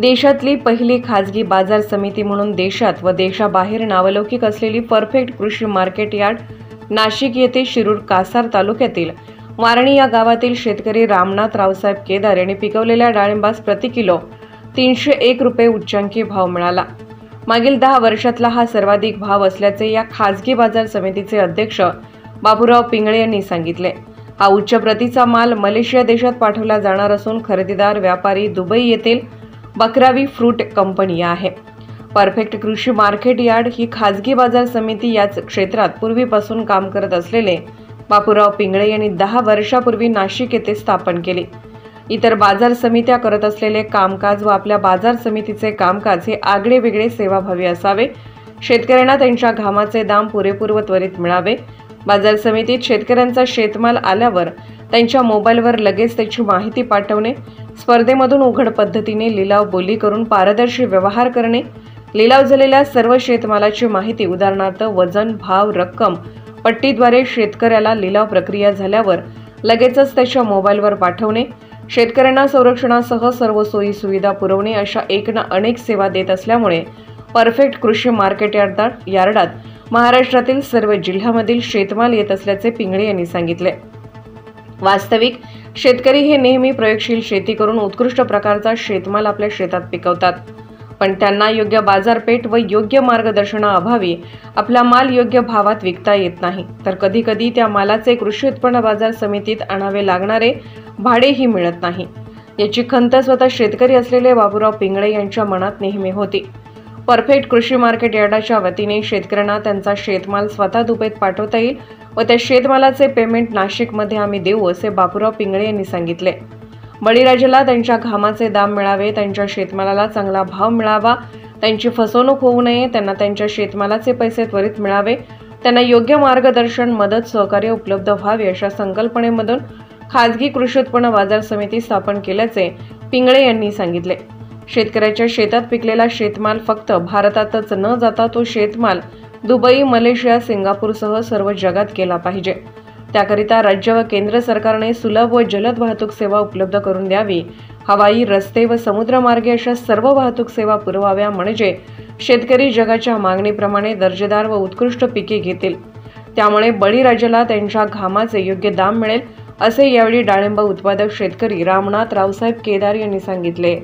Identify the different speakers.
Speaker 1: देशातली पहिली खाजगी बाजार समिती म्हणून देशात व देशाबाहेर नावलौकिक असलेली परफेक्ट कृषी मार्केट यार्ड नाशिक येथे शिरूर कासार तालुक्यातील वारणी या गावातील शेतकरी रामनाथ रावसाहेब केदार यांनी पिकवलेल्या डाळिंबास प्रति किलो 301 रुपये उच्चांकी भाव मिळाला। मागील 10 वर्षातला हा सर्वाधिक भाव असल्याचे या खाजगी बाजार समितीचे अध्यक्ष बाबूराव पिंगळे यांनी सांगितले। हा उच्च प्रतीचा माल मलेशिया देशात पाठवला जाणार असून खरेदीदार व्यापारी दुबई येथील बकरावी फ्रूट कंपनी आहे। परफेक्ट कृषी मार्केट यार्ड ही खाजगी बाजार समिती याच क्षेत्रात पूर्वीपासून काम करत असलेले बाबूराव पिंगळे यांनी 10 वर्षापूर्वी नाशिक येथे स्थापन केली। इतर बाजार समित्या करत असलेले कामकाज व आपल्या बाजार समितीचे कामकाज हे आगळे वेगळे सेवाभावी असावे। शेतकऱ्यांना त्यांच्या घामाचे दाम पुरेपूर व त्वरित मिळावे। बाजार समितीत शेतकऱ्यांचा शेतमाल आल्यावर त्यांच्या मोबाईलवर लगेच त्याची माहिती पाठवणे, स्पर्धेमधून उघड पद्धतीने लिलाव बोली करून पारदर्शी व्यवहार करणे, लिलाव झालेल्या सर्व शेतमालाची माहिती उदाहरणार्थ वजन, भाव, रक्कम पट्टीद्वारे शेतकऱ्याला लिलाव प्रक्रिया झाल्यावर लगेचच त्याच्या मोबाईलवर पाठवणे, शेतकऱ्यांना संरक्षणासह सर्व सोयी सुविधा पुरवणे अशा एक ना अनेक सेवा देत असल्यामुळे परफेक्ट कृषी मार्केट यार्डात महाराष्ट्रातील सर्व जिल्ह्यामधील शेतमाल येत असल्याचे पिंगळे यांनी सांगितले। वास्तविक शेतकरी हे नेहमी प्रयोगशील शेती करून उत्कृष्ट प्रकारचा शेतमाल आपल्या शेतात पिकवतात, पण त्यांना योग्य बाजारपेठ व योग्य मार्गदर्शनाअभावी आपला माल योग्य भावात विकता येत नाही, तर कधी कधी त्या मालाचे कृषी उत्पन्न बाजार समितीत आणावे लागणारे भाडेही मिळत नाही। याची खंत स्वतः शेतकरी असलेले बाबूराव पिंगळे यांच्या मनात नेहमी होती। परफेक्ट कृषी मार्केट यार्डाच्या वतीने शेतकऱ्यांना त्यांचा शेतमाल स्वतः दुबईत पाठवता येईल व त्या शेतमालाचे पेमेंट नाशिकमध्ये आम्ही देऊ असे बाबूराव पिंगळे यांनी सांगितले। बळीराजाला त्यांच्या घामाचे दाम मिळावे, त्यांच्या शेतमालाला चांगला भाव मिळावा, त्यांची फसवणूक होऊ नये, त्यांना त्यांच्या शेतमालाचे पैसे त्वरित मिळावे, त्यांना योग्य मार्गदर्शन, मदत, सहकार्य उपलब्ध व्हावे अशा संकल्पनेमधून खाजगी कृषी उत्पन्न बाजार समिती स्थापन केल्याचे पिंगळे यांनी सांगितले। शेतकऱ्याच्या शेतात पिकलेला शेतमाल फक्त भारतातच न जाता तो शेतमाल दुबई, मलेशिया, सिंगापूरसह सर्व जगात गेला पाहिजे। त्याकरिता राज्य व केंद्र सरकारने सुलभ व जलद वाहतूक सेवा उपलब्ध करून द्यावी। हवाई, रस्ते व समुद्रमार्गे अशा सर्व वाहतूक सेवा पुरवाव्या, म्हणजे शेतकरी जगाच्या मागणीप्रमाणे दर्जेदार व उत्कृष्ट पिके घेतील। त्यामुळे बळीराजाला त्यांच्या घामाचे योग्य दाम मिळेल, असे यावेळी डाळिंब उत्पादक शेतकरी रामनाथ रावसाहेब केदार यांनी सांगितले।